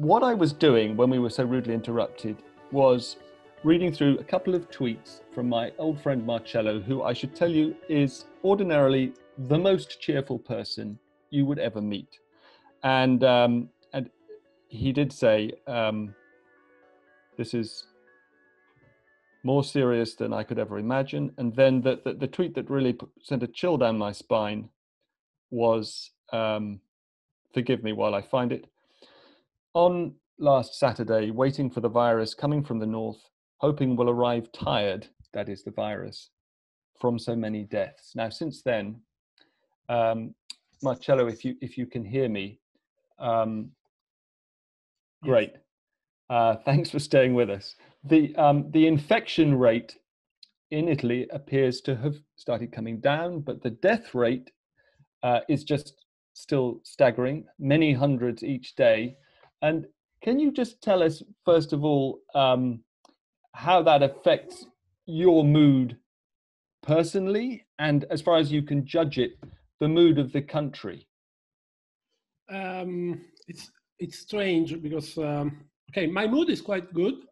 what I was doing when we were so rudely interrupted was reading through a couple of tweets from my old friend Marcello, who I should tell you is ordinarily the most cheerful person you would ever meet. And he did say, this is more serious than I could ever imagine. And then the tweet that really sent a chill down my spine was, forgive me while I find it. On last Saturday, waiting for the virus coming from the north, hoping will arrive tired, that is the virus, from so many deaths. Now, since then, Marcello, if you can hear me, great. Thanks for staying with us. The infection rate in Italy appears to have started coming down, but the death rate is just still staggering, many hundreds each day. And can you just tell us, first of all, how that affects your mood personally, and as far as you can judge it, the mood of the country? It's strange because, okay, my mood is quite good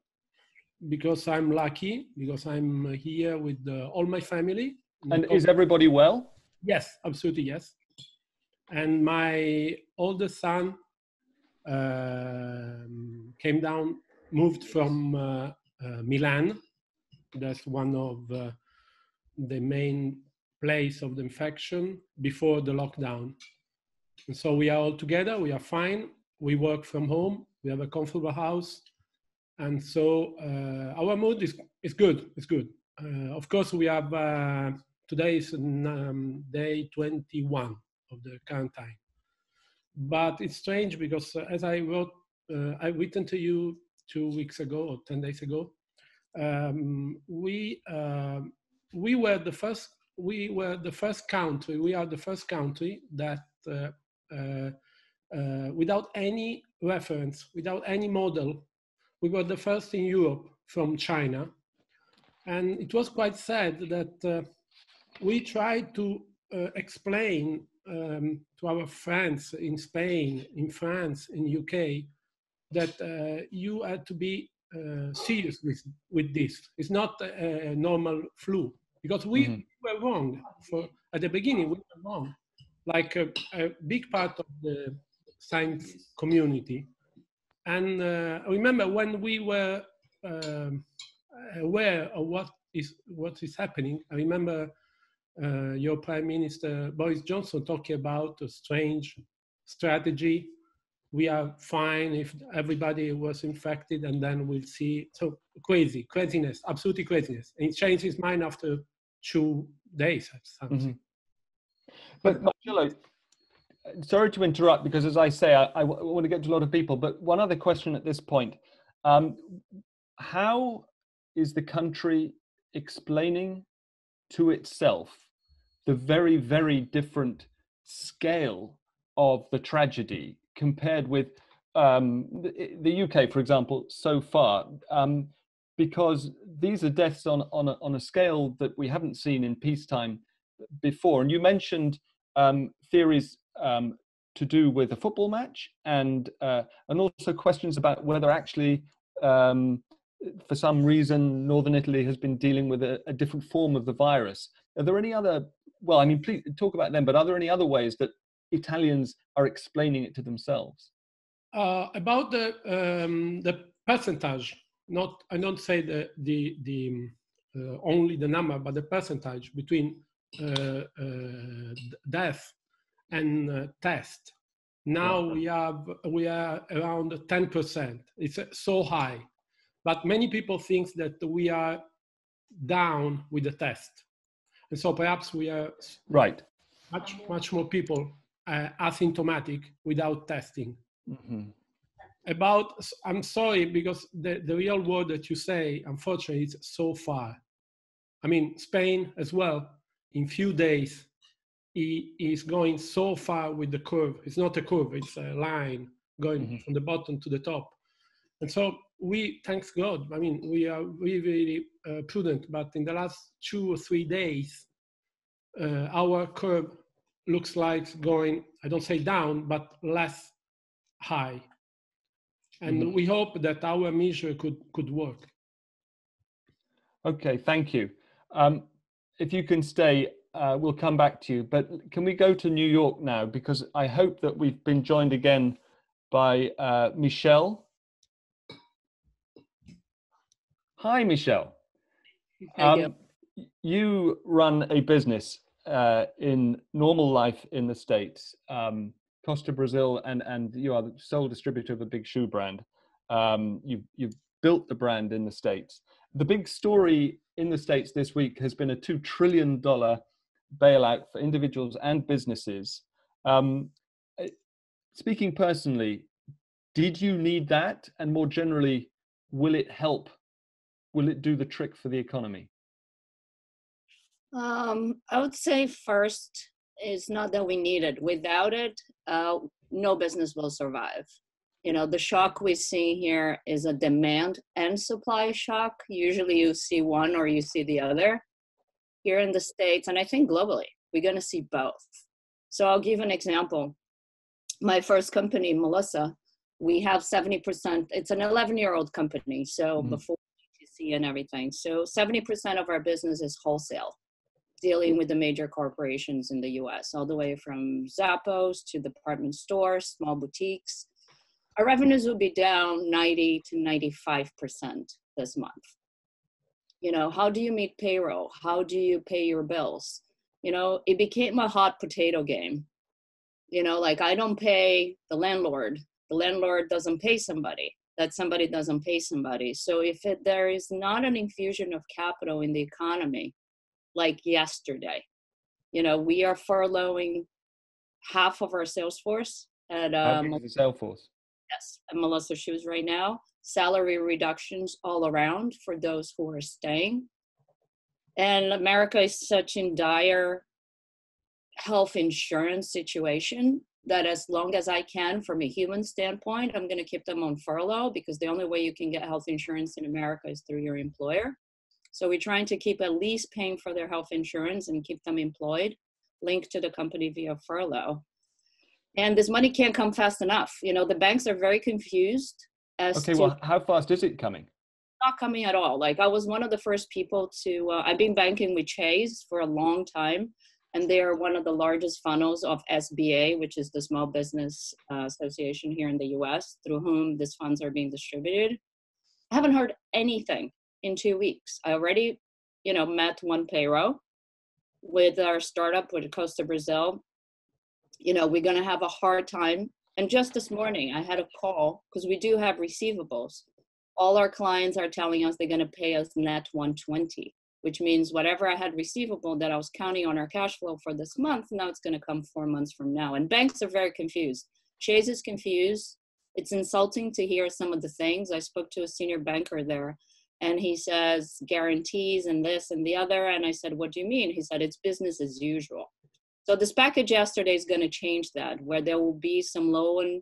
because I'm lucky, because I'm here with all my family. And is everybody well? Yes, absolutely, yes. And my oldest son moved from Milan. That's one of the main place of the infection before the lockdown. And so we are all together, we are fine. We work from home, we have a comfortable house. And so our mood is good, it's good. Of course, we have, today is day 21 of the quarantine. But it's strange because as I wrote, I written to you 2 weeks ago or 10 days ago, we are the first country that without any reference, without any model, we were the first in Europe from China. And it was quite sad that we tried to explain to our friends in Spain, in France, in UK, that you had to be serious with this. It's not a normal flu, because we were wrong. At the beginning, we were wrong. Like a big part of the science community. And I remember when we were aware of what is happening, I remember your Prime Minister Boris Johnson talking about a strange strategy. We are fine if everybody was infected, and then we'll see. So craziness, absolutely craziness. And he changed his mind after 2 days. But Marcello, sorry to interrupt, because as I say, I want to get to a lot of people, but one other question at this point. How is the country explaining to itself the very, very different scale of the tragedy compared with the UK, for example, so far? Because these are deaths on a scale that we haven't seen in peacetime before. And you mentioned theories to do with a football match, and also questions about whether actually, for some reason, Northern Italy has been dealing with a different form of the virus. Are there any other, well, I mean, please talk about them, but are there any other ways that Italians are explaining it to themselves? About the percentage, I don't say the only the number, but the percentage between death and test. Now we are around 10%. It's so high, but many people think that we are down with the test, and so perhaps we are right. Much more people asymptomatic without testing. I'm sorry, because the real word that you say, unfortunately, is so far. I mean, Spain as well, in few days, he is going so far with the curve. It's not a curve, it's a line going from the bottom to the top. And so we, thanks God, I mean, we are really, really prudent, but in the last 2 or 3 days, our curve looks like going, I don't say down, but less high. And we hope that our measure could work. Okay, thank you. If you can stay, we'll come back to you. But can we go to New York now? Because I hope that we've been joined again by Michelle. Hi, Michelle. You run a business in normal life in the States, Costa Brazil, and you are the sole distributor of a big shoe brand. You've built the brand in the States. The big story in the States this week has been a $2 trillion bailout for individuals and businesses. Speaking personally, did you need that? And more generally, will it help? Will it do the trick for the economy? I would say first is not that we need it. Without it, no business will survive. You know, the shock we see here is a demand and supply shock. Usually you see one or you see the other. Here in the States, and I think globally, we're going to see both. So I'll give an example. My first company, Melissa, we have 70%, it's an 11-year-old company, so before DTC and everything. So 70% of our business is wholesale, dealing with the major corporations in the US, all the way from Zappos to department stores, small boutiques. Our revenues will be down 90 to 95% this month. You know, how do you meet payroll? How do you pay your bills? You know, it became a hot potato game. You know, like I don't pay the landlord doesn't pay somebody, that somebody doesn't pay somebody. So if there is not an infusion of capital in the economy, like yesterday, you know, we are furloughing half of our sales force at How big is the sales force? Yes, at Melissa Shoes right now. Salary reductions all around for those who are staying. And America is such in dire health insurance situation that as long as I can, from a human standpoint, I'm going to keep them on furlough, because the only way you can get health insurance in America is through your employer. So we're trying to keep at least paying for their health insurance and keep them employed, linked to the company via furlough. And this money can't come fast enough. You know, the banks are very confused as to... Well, how fast is it coming? Not coming at all. Like I was one of the first people to, I've been banking with Chase for a long time, and they are one of the largest funnels of SBA, which is the Small Business Association here in the US, through whom these funds are being distributed. I haven't heard anything in 2 weeks. I already, you know, met one payroll with our startup with Costa Brazil. You know, we're going to have a hard time. And just this morning, I had a call because we do have receivables. All our clients are telling us they're going to pay us net 120, which means whatever I had receivable that I was counting on our cash flow for this month, now it's going to come 4 months from now. And banks are very confused. Chase is confused. It's insulting to hear some of the things. I spoke to a senior banker there, and he says guarantees and this and the other. And I said, what do you mean? He said, it's business as usual. So this package yesterday is going to change that, where there will be some loan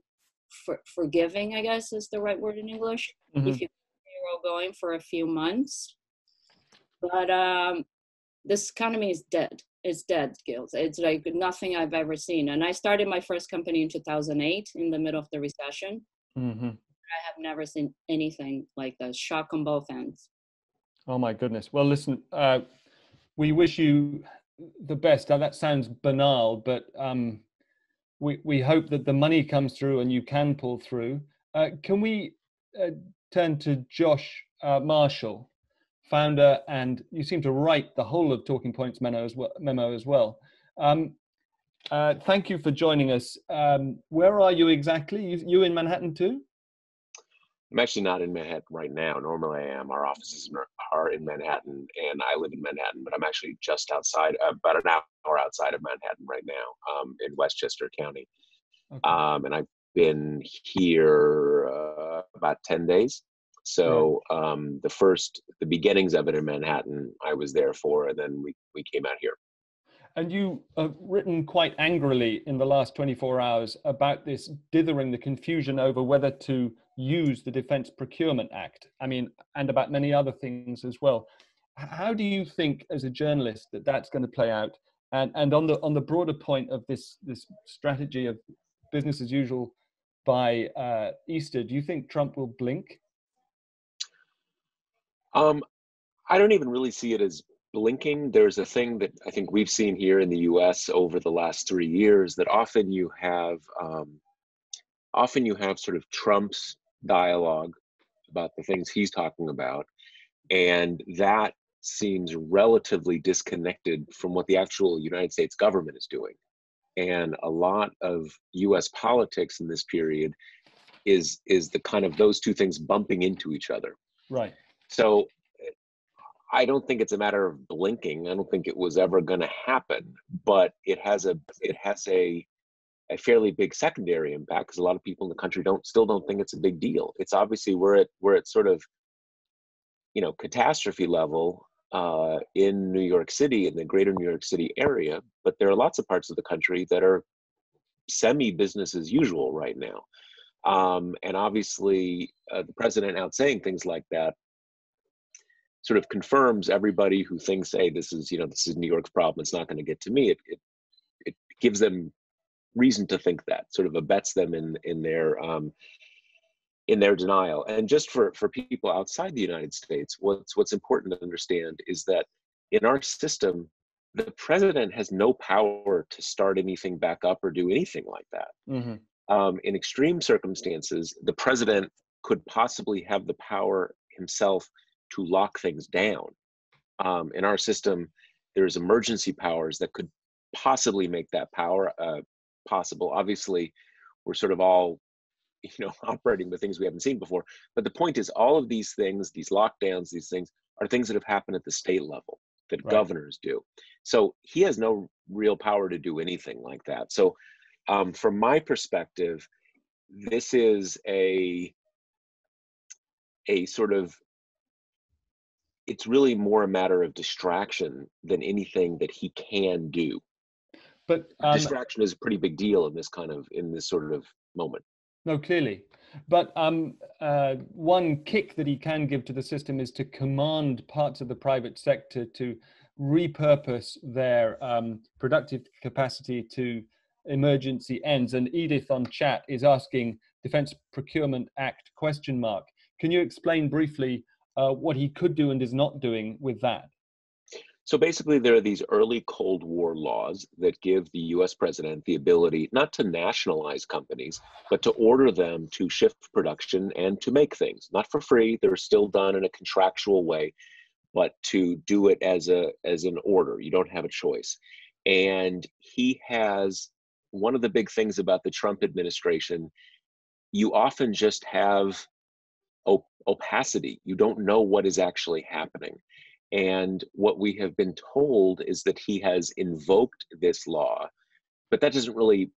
forgiving, I guess is the right word in English, if you payroll going for a few months. But this economy is dead. It's dead, Gilles. It's like nothing I've ever seen. And I started my first company in 2008 in the middle of the recession. I have never seen anything like this. Shock on both ends. Oh my goodness. Well, listen, we wish you the best. Now, that sounds banal, but we hope that the money comes through and you can pull through. Can we turn to Josh Marshall, founder, and you seem to write the whole of Talking Points memo as well. Thank you for joining us. Where are you exactly? You in Manhattan too? I'm actually not in Manhattan right now. Normally I am. Our offices are in Manhattan, and I live in Manhattan, but I'm actually just outside, about an hour outside of Manhattan right now, in Westchester County. Okay. And I've been here about 10 days. So the beginnings of it in Manhattan, I was there for, and then we came out here. And you have written quite angrily in the last 24 hours about this dithering, the confusion over whether to use the Defense Procurement Act. I mean, and about many other things as well. How do you think, as a journalist, that that's going to play out? And on the broader point of this strategy of business as usual by Easter, do you think Trump will blink? I don't even really see it as blinking. There's a thing that I think we've seen here in the U.S. over the last 3 years, that often you have sort of Trump's dialogue about the things he's talking about, and that seems relatively disconnected from what the actual United States government is doing. And a lot of U.S. politics in this period is the kind of those two things bumping into each other. Right. So I don't think it's a matter of blinking. I don't think it was ever going to happen, but it has a fairly big secondary impact, because a lot of people in the country still don't think it's a big deal. It's obviously we're at sort of, catastrophe level in New York City, in the greater New York City area, but there are lots of parts of the country that are semi-business as usual right now. And obviously the president out saying things like that sort of confirms everybody who thinks, hey, this is New York's problem, it's not going to get to me. It gives them reason to think that, sort of abets them in their denial. And just for people outside the United States, what's important to understand is that in our system, the president has no power to start anything back up or do anything like that. Mm-hmm. In extreme circumstances, the president could possibly have the power himself to lock things down. In our system, there's emergency powers that could possibly make that power possible. Obviously, we're sort of all, operating with things we haven't seen before. But the point is, all of these things, these lockdowns, these things are things that have happened at the state level that right. Governors do. So he has no real power to do anything like that. So from my perspective, this is a sort of, it's really more a matter of distraction than anything that he can do. But distraction is a pretty big deal in this sort of moment. No, clearly. But one kick that he can give to the system is to command parts of the private sector to repurpose their productive capacity to emergency ends. And Edith on chat is asking Defense Procurement Act ? Can you explain briefly what he could do and is not doing with that? So basically, there are these early Cold War laws that give the US president the ability not to nationalize companies, but to order them to shift production and to make things, not for free. They're still done in a contractual way, but to do it as an order. You don't have a choice. And he has, one of the big things about the Trump administration, you often just have opacity. You don't know what is actually happening. And what we have been told is that he has invoked this law, but that doesn't really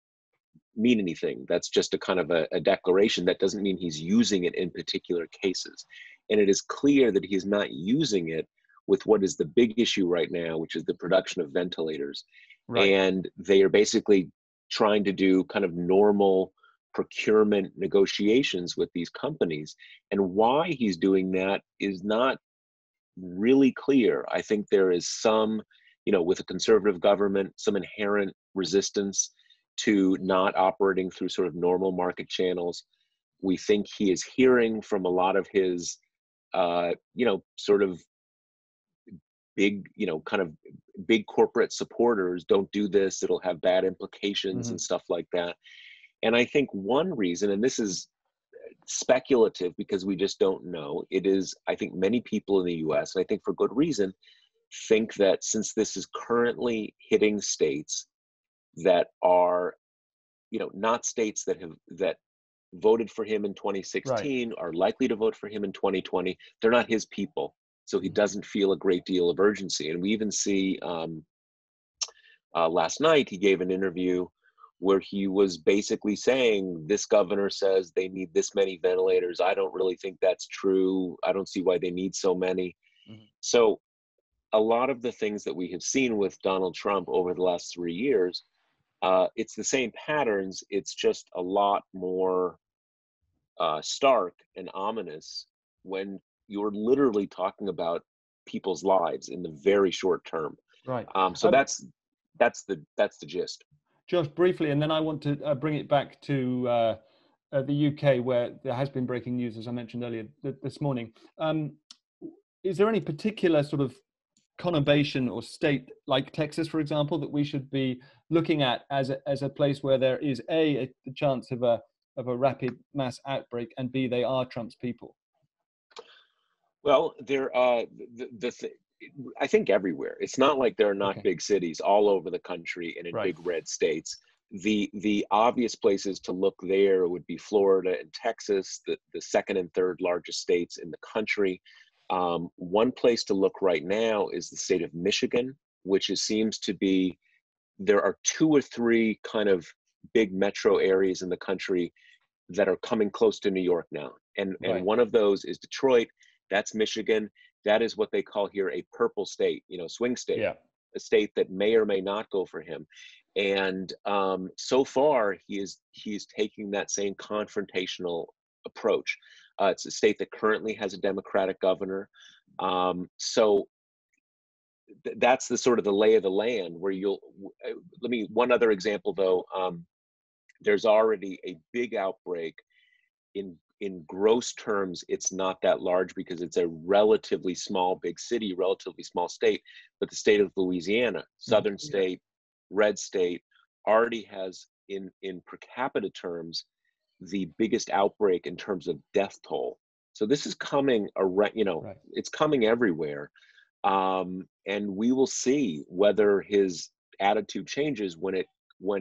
mean anything. That's just a kind of a declaration. That doesn't mean he's using it in particular cases. And it is clear that he is not using it with what is the big issue right now, which is the production of ventilators. Right. And they are basically trying to do kind of normal procurement negotiations with these companies. And why he's doing that is not really clear. I think there is some, with a conservative government, some inherent resistance to not operating through sort of normal market channels. We think he is hearing from a lot of his, sort of big, kind of big corporate supporters, don't do this, it'll have bad implications mm-hmm. and stuff like that. And I think one reason, and this is speculative because we just don't know, it is, I think many people in the US, and I think for good reason, think that since this is currently hitting states that are, not states that voted for him in 2016, right. are likely to vote for him in 2020, they're not his people. So he doesn't feel a great deal of urgency. And we even see last night, he gave an interview where he was basically saying, this governor says they need this many ventilators. I don't really think that's true. I don't see why they need so many. Mm-hmm. So a lot of the things that we have seen with Donald Trump over the last 3 years, it's the same patterns. It's just a lot more stark and ominous when you're literally talking about people's lives in the very short term. Right. So that's the gist. Josh, briefly, and then I want to bring it back to the UK, where there has been breaking news, as I mentioned earlier this morning. Is there any particular sort of conurbation or state like Texas, for example, that we should be looking at as a place where there is a chance of a rapid mass outbreak, and B, they are Trump's people? Well, I think everywhere. It's not like there are not big cities all over the country and in big red states. The obvious places to look there would be Florida and Texas, the second and third largest states in the country. One place to look right now is the state of Michigan, which seems to be, there are 2 or 3 kind of big metro areas in the country that are coming close to New York now. And one of those is Detroit. That's Michigan. That is what they call here a purple state, swing state, a state that may or may not go for him. And so far, he is taking that same confrontational approach. It's a state that currently has a Democratic governor. So that's the sort of the lay of the land where one other example though, there's already a big outbreak. In gross terms, it's not that large because it's a relatively small, big city, relatively small state, but the state of Louisiana, southern state, red state, already has in per capita terms, the biggest outbreak in terms of death toll. So this is coming around, it's coming everywhere. And we will see whether his attitude changes when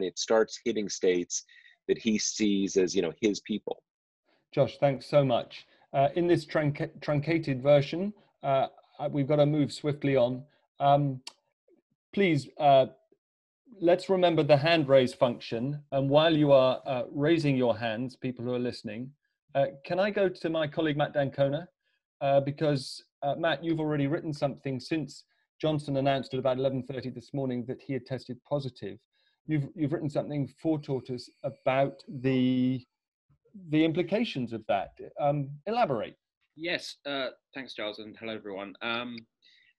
it starts hitting states that he sees as, his people. Josh, thanks so much. In this truncated version, we've got to move swiftly on. Please, let's remember the hand raise function. And while you are raising your hands, people who are listening, can I go to my colleague, Matt D'Ancona? Because Matt, you've already written something since Johnson announced at about 11:30 this morning that he had tested positive. You've written something for Tortoise about the implications of that. Elaborate. Yes, thanks, Giles, and hello, everyone.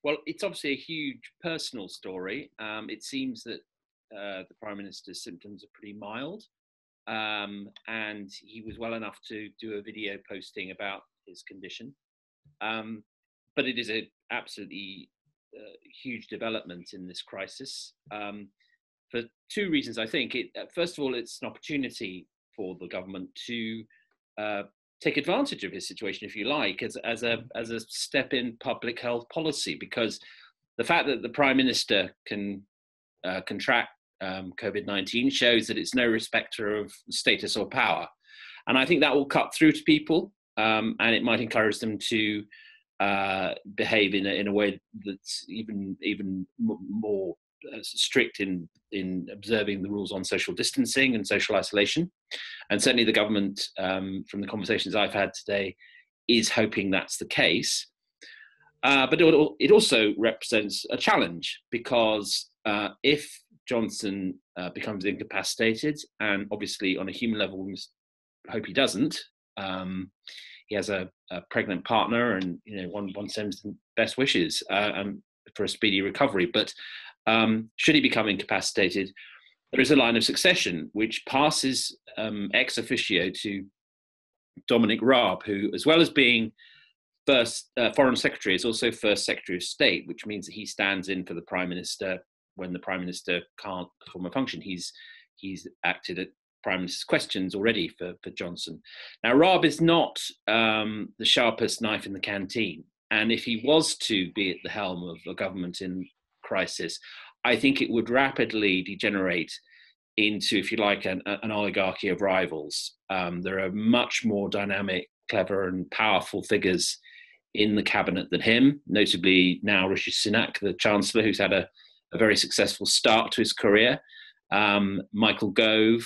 Well, it's obviously a huge personal story. It seems that the Prime Minister's symptoms are pretty mild, and he was well enough to do a video posting about his condition. But it is an absolutely huge development in this crisis for 2 reasons, I think. First of all, it's an opportunity for the government to take advantage of his situation, if you like, as a step in public health policy, because the fact that the Prime Minister can contract COVID-19 shows that it's no respecter of status or power. And I think that will cut through to people, and it might encourage them to behave in a way that's even more strict in observing the rules on social distancing and social isolation. And certainly the government, from the conversations I've had today, is hoping that's the case. But it also represents a challenge, because if Johnson becomes incapacitated, and obviously on a human level we must hope he doesn't, he has a pregnant partner, and one sends them best wishes for a speedy recovery. But should he become incapacitated, there is a line of succession which passes ex officio to Dominic Raab, who, as well as being first Foreign Secretary, is also First Secretary of State, which means that he stands in for the Prime Minister when the Prime Minister can't perform a function. He's acted at Prime Minister's questions already for Johnson. Now, Raab is not the sharpest knife in the canteen, and if he was to be at the helm of a government in crisis, I think it would rapidly degenerate into, if you like, an oligarchy of rivals. There are much more dynamic, clever and powerful figures in the cabinet than him, notably now Rishi Sunak, the Chancellor, who's had a very successful start to his career. Michael Gove,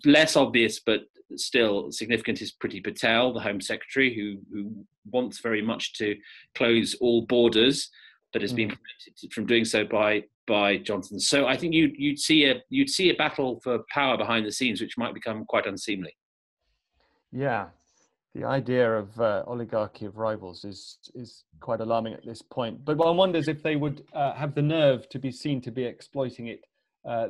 less obvious but still significant, is Priti Patel, the Home Secretary, who wants very much to close all borders, but has been prevented from doing so by Johnson. So I think you'd see a battle for power behind the scenes, which might become quite unseemly. Yeah, the idea of oligarchy of rivals is quite alarming at this point. But one wonders if they would have the nerve to be seen to be exploiting it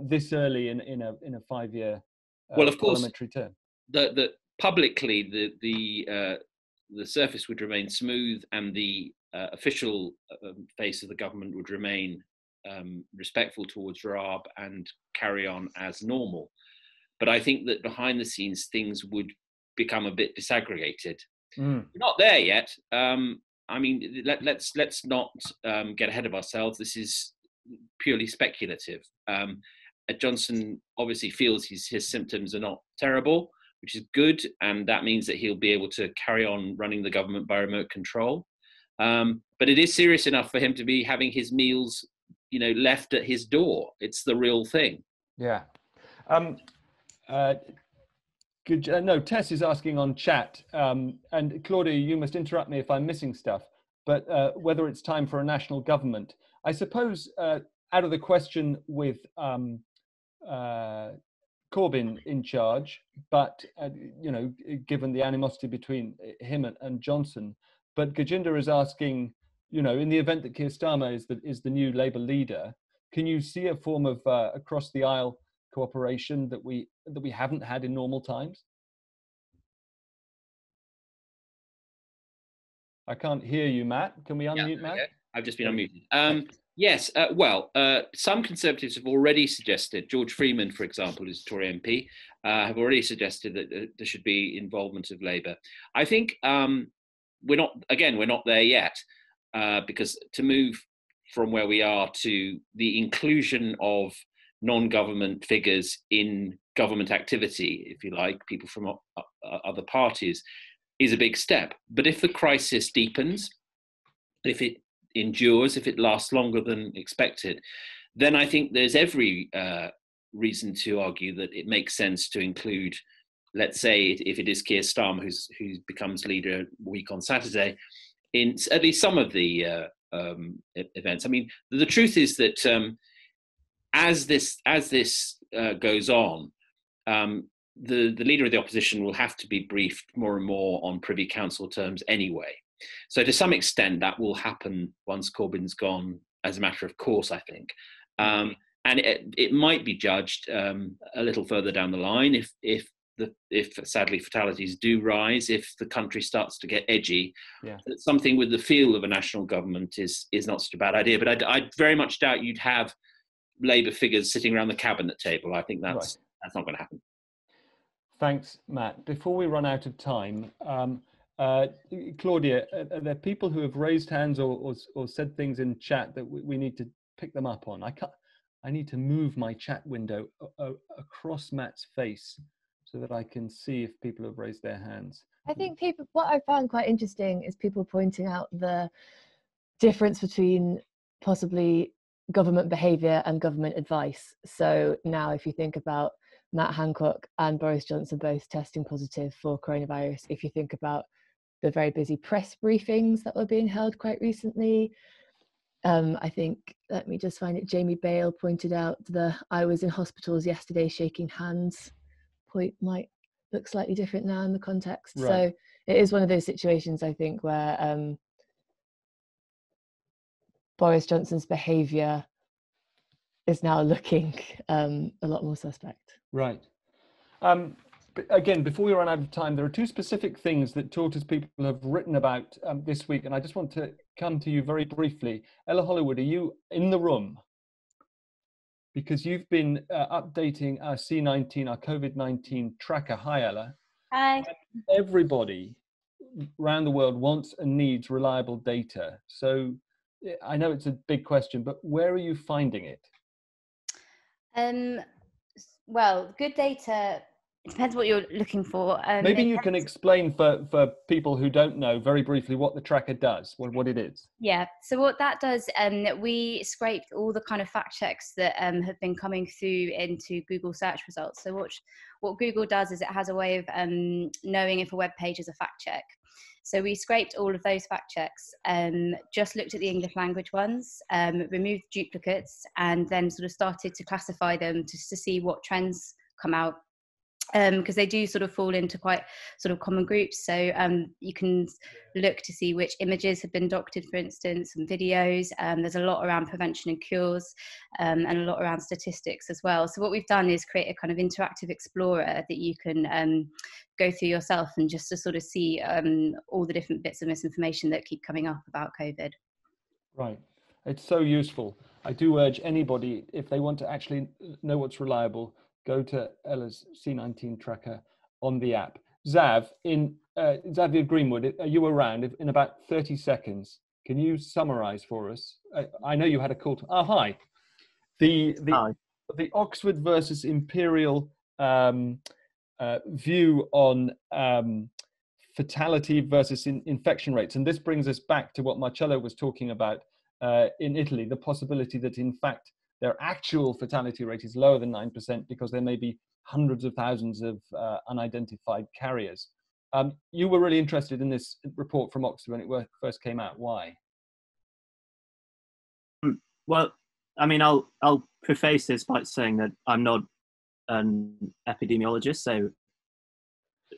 this early in a 5-year well, of course, parliamentary term? The publicly the surface would remain smooth, and the official face of the government would remain respectful towards Raab and carry on as normal. But I think that behind the scenes things would become a bit disaggregated. We're not there yet. I mean, let's not get ahead of ourselves. This is purely speculative. Johnson obviously feels his symptoms are not terrible, which is good, and that means that he'll be able to carry on running the government by remote control. But it is serious enough for him to be having his meals, left at his door. It's the real thing. Yeah. No, Tess is asking on chat, and Claudia, you must interrupt me if I'm missing stuff, but whether it's time for a national government. I suppose out of the question with Corbyn in charge, but given the animosity between him and Johnson, but Gajinder is asking, in the event that Keir Starmer is the new Labour leader, can you see a form of across the aisle cooperation that we haven't had in normal times? I can't hear you, Matt. Can we unmute Matt? Okay. I've just been unmuted. Yes, some Conservatives have already suggested, George Freeman, for example, who's a Tory MP, have already suggested that there should be involvement of Labour. I think we're not there yet, because to move from where we are to the inclusion of non-government figures in government activity, if you like, people from other parties, is a big step. But if the crisis deepens, if it endures, if it lasts longer than expected, then I think there's every reason to argue that it makes sense to include, let's say, if it is Keir Starmer who becomes leader a week on Saturday, in at least some of the events. I mean, the truth is that as this goes on, the leader of the opposition will have to be briefed more and more on Privy Council terms anyway. So to some extent, that will happen once Corbyn's gone, as a matter of course, I think. And it might be judged a little further down the line if sadly fatalities do rise, if the country starts to get edgy. That something with the feel of a national government is not such a bad idea. But I very much doubt you'd have Labour figures sitting around the cabinet table. I think that's not going to happen. Thanks, Matt. Before we run out of time, Claudia, are there people who have raised hands or said things in chat that we need to pick them up on? I need to move my chat window across Matt's face so that I can see if people have raised their hands. I think what I found quite interesting is people pointing out the difference between possibly government behaviour and government advice. So now if you think about Matt Hancock and Boris Johnson both testing positive for coronavirus, if you think about the very busy press briefings that were being held quite recently, I think, let me just find it, Jamie Bale pointed out I was in hospitals yesterday shaking hands point might look slightly different now in the context. Right. So it is one of those situations, I think, where Boris Johnson's behaviour is now looking a lot more suspect. Right. But again, before we run out of time, there are two specific things that Tortoise people have written about this week, and I just want to come to you very briefly. Ella Hollywood, are you in the room? Because you've been updating our C19, our COVID-19 tracker. Hi, Ella. Hi. Everybody around the world wants and needs reliable data. So I know it's a big question, but where are you finding it? Well, good data, it depends what you're looking for. Maybe you can explain for people who don't know very briefly what the tracker does, what it is. Yeah, so what that does, we scraped all the kind of fact checks that have been coming through into Google search results. So what Google does is it has a way of knowing if a web page is a fact check. So we scraped all of those fact checks, just looked at the English language ones, removed duplicates, and then sort of started to classify them just to see what trends come out. because they do sort of fall into quite sort of common groups. So you can look to see which images have been doctored, for instance, and videos. There's a lot around prevention and cures, and a lot around statistics as well. So what we've done is create a kind of interactive explorer that you can go through yourself and just to sort of see all the different bits of misinformation that keep coming up about COVID. Right. It's so useful. I do urge anybody, if they want to actually know what's reliable, go to Ella's C19 tracker on the app. Xav, Xavier Greenwood, are you around? In about 30 seconds, can you summarize for us? I know you had a call to, hi. Hi. The Oxford versus Imperial view on fatality versus infection rates. And this brings us back to what Marcello was talking about in Italy, the possibility that in fact their actual fatality rate is lower than 9% because there may be hundreds of thousands of unidentified carriers. You were really interested in this report from Oxford when it first came out. Why? Well, I mean, I'll preface this by saying that I'm not an epidemiologist, so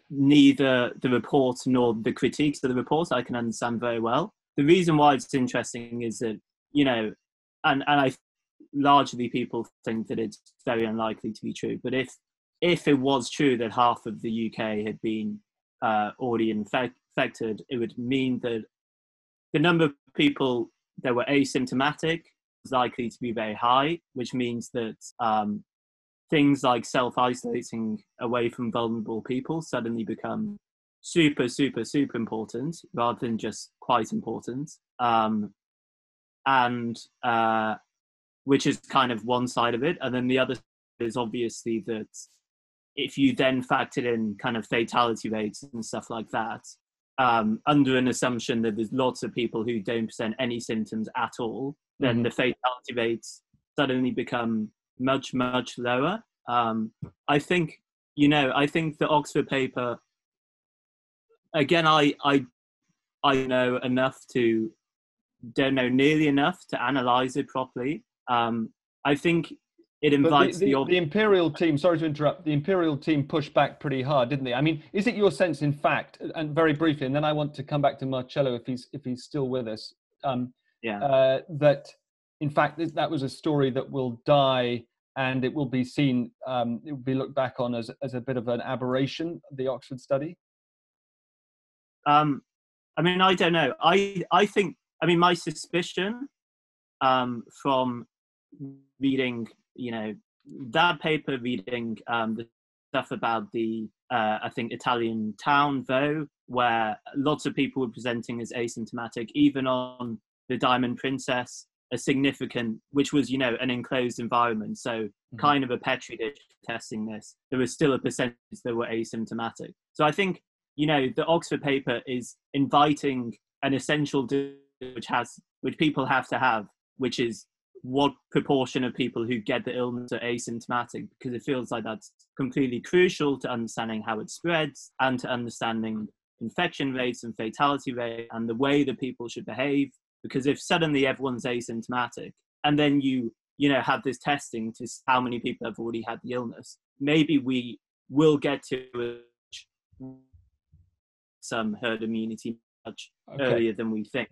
neither the report nor the critiques of the report I can understand very well. The reason why it's interesting is that, you know, and I largely people think that it's very unlikely to be true, but if it was true that half of the UK had been already infected, it would mean that the number of people that were asymptomatic was likely to be very high, which means that things like self-isolating away from vulnerable people suddenly become super, super, super important rather than just quite important. Which is kind of one side of it. And then the other is obviously that if you then factored in kind of fatality rates and stuff like that, under an assumption that there's lots of people who don't present any symptoms at all, then the fatality rates suddenly become much, much lower. I think the Oxford paper, again, I know don't know nearly enough to analyze it properly. I think it invites the Imperial team, sorry to interrupt, the Imperial team pushed back pretty hard, didn't they? I mean, is it your sense, in fact, and very briefly, and then I want to come back to Marcello if he's still with us, that in fact that was a story that will die and it will be seen, it will be looked back on as a bit of an aberration, the Oxford study? I mean, I don't know. I think, I mean, my suspicion from reading, you know, that paper, reading the stuff about the, I think, Italian town, though, where lots of people were presenting as asymptomatic, even on the Diamond Princess, a significant, which was, you know, an enclosed environment, so kind of a petri dish testing this, there was still a percentage that were asymptomatic. So I think, you know, the Oxford paper is inviting an essential which people have to have, which is what proportion of people who get the illness are asymptomatic, because it feels like that's completely crucial to understanding how it spreads and to understanding infection rates and fatality rate and the way that people should behave. Because if suddenly everyone's asymptomatic and then you have this testing to how many people have already had the illness, maybe we will get to some herd immunity much earlier than we think.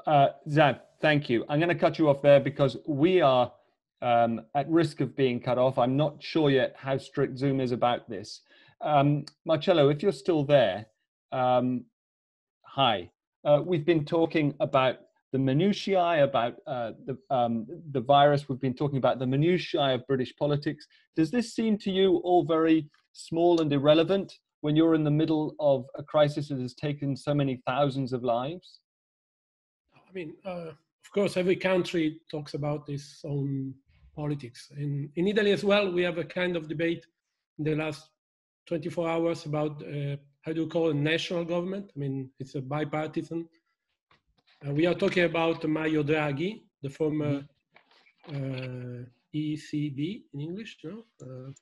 Xav, thank you. I'm going to cut you off there because we are at risk of being cut off. I'm not sure yet how strict Zoom is about this. Marcello, if you're still there, hi. We've been talking about the minutiae, about the virus. We've been talking about the minutiae of British politics. Does this seem to you all very small and irrelevant when you're in the middle of a crisis that has taken so many thousands of lives? I mean, of course, every country talks about its own politics. In Italy as well, we have a kind of debate in the last 24 hours about how do you call it, national government? I mean, it's a bipartisan. We are talking about Mario Draghi, the former ECB in English,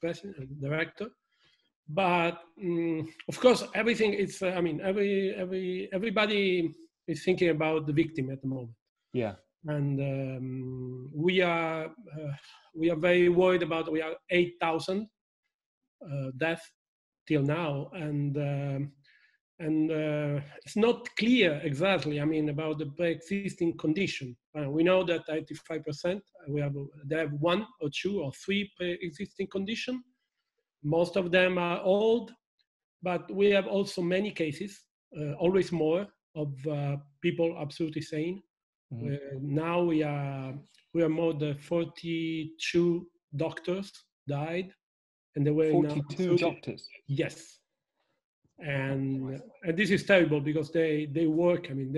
president, director. But of course, everything is. I mean, everybody is thinking about the victim at the moment. Yeah. And we are very worried about. We are 8,000 deaths till now, and it's not clear exactly. I mean, about the pre-existing condition. We know that 85% they have 1 or 2 or 3 pre-existing condition. Most of them are old, but we have also many cases, always more, of people absolutely sane. Now we are more than 42 doctors died, and they were 42 doctors. Yes, and this is terrible because they work. I mean,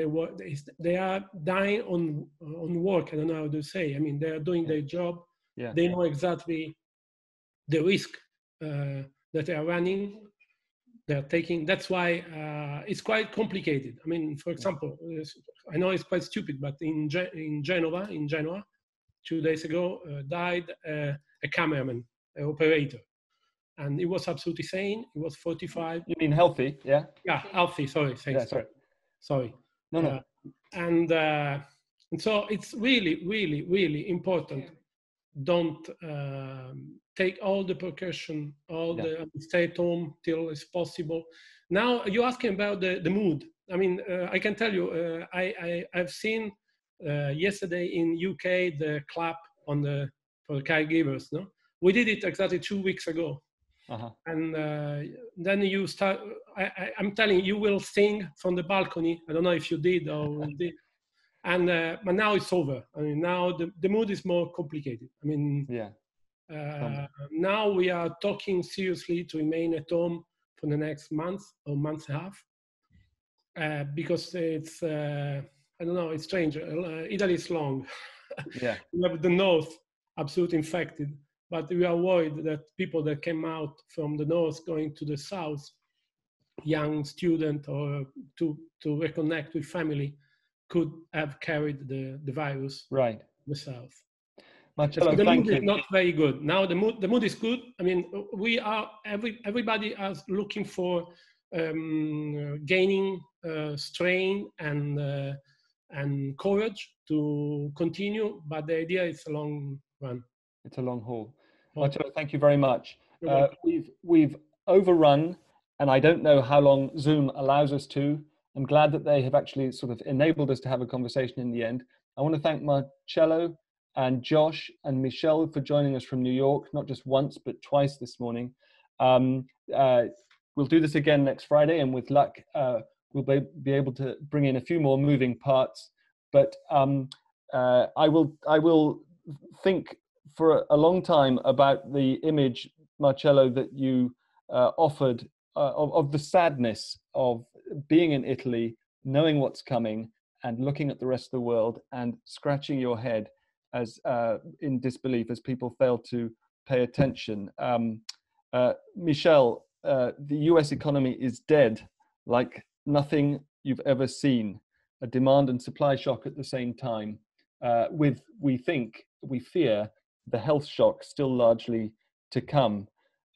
they are dying on work. I don't know how to say. I mean, they are doing their job. Yeah. They know exactly the risk that they are running. They're taking. That's why it's quite complicated. I mean, for example, I know it's quite stupid, but in Genoa, 2 days ago, died a cameraman, an operator, and he was absolutely sane. He was 45. You mean healthy? Yeah. Yeah, healthy. Sorry. Thanks. Yeah, sorry. No. And so it's really, really, really important. Don't take all the precaution, stay at home till it's possible. Now you're asking about the mood. I mean, I can tell you, I've seen yesterday in UK the clap for the caregivers. No, we did it exactly 2 weeks ago, and then you start. I'm telling you, you will sing from the balcony. I don't know if you did or did. And but now it's over. I mean, now the mood is more complicated. I mean, now we are talking seriously to remain at home for the next month or month and a half, because it's I don't know, it's strange. Italy is long. Yeah, we have the north absolutely infected, but we are worried that people that came out from the north going to the south, young student or to reconnect with family, could have carried the virus right the south. Marcello, the thank mood you. is not very good now. The mood is good. I mean, we are everybody is looking for gaining strength and courage to continue, but the idea is a long run. It's a long haul. Marcello, thank you very much. We've overrun, and I don't know how long Zoom allows us to. I'm glad that they have actually sort of enabled us to have a conversation in the end. I want to thank Marcello and Josh and Michelle for joining us from New York, not just once, but twice this morning. We'll do this again next Friday, and with luck, we'll be able to bring in a few more moving parts. But I will think for a long time about the image, Marcello, that you offered of the sadness of being in Italy, knowing what's coming, and looking at the rest of the world and scratching your head as in disbelief as people fail to pay attention. Michelle, the US economy is dead like nothing you've ever seen. A demand and supply shock at the same time, with, we fear, the health shock still largely to come.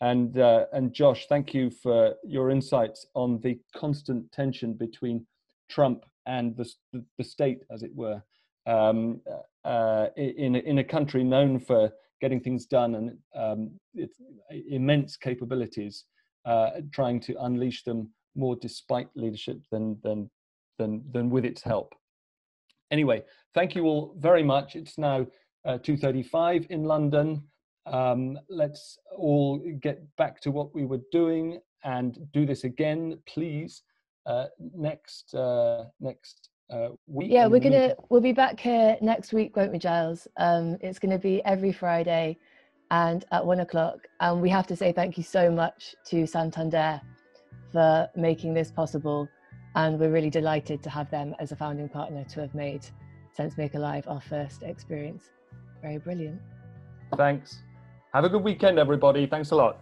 And Josh, thank you for your insights on the constant tension between Trump and the state, as it were, in a country known for getting things done and its immense capabilities, trying to unleash them more despite leadership than with its help. Anyway, thank you all very much. It's now 2:35 in London. Let's all get back to what we were doing and do this again, please, next week. Yeah, we'll be back here next week, won't we, Giles? It's going to be every Friday and at 1 o'clock. And we have to say thank you so much to Santander for making this possible. And we're really delighted to have them as a founding partner, to have made SenseMaker Live our first experience. Very brilliant. Thanks. Have a good weekend, everybody. Thanks a lot.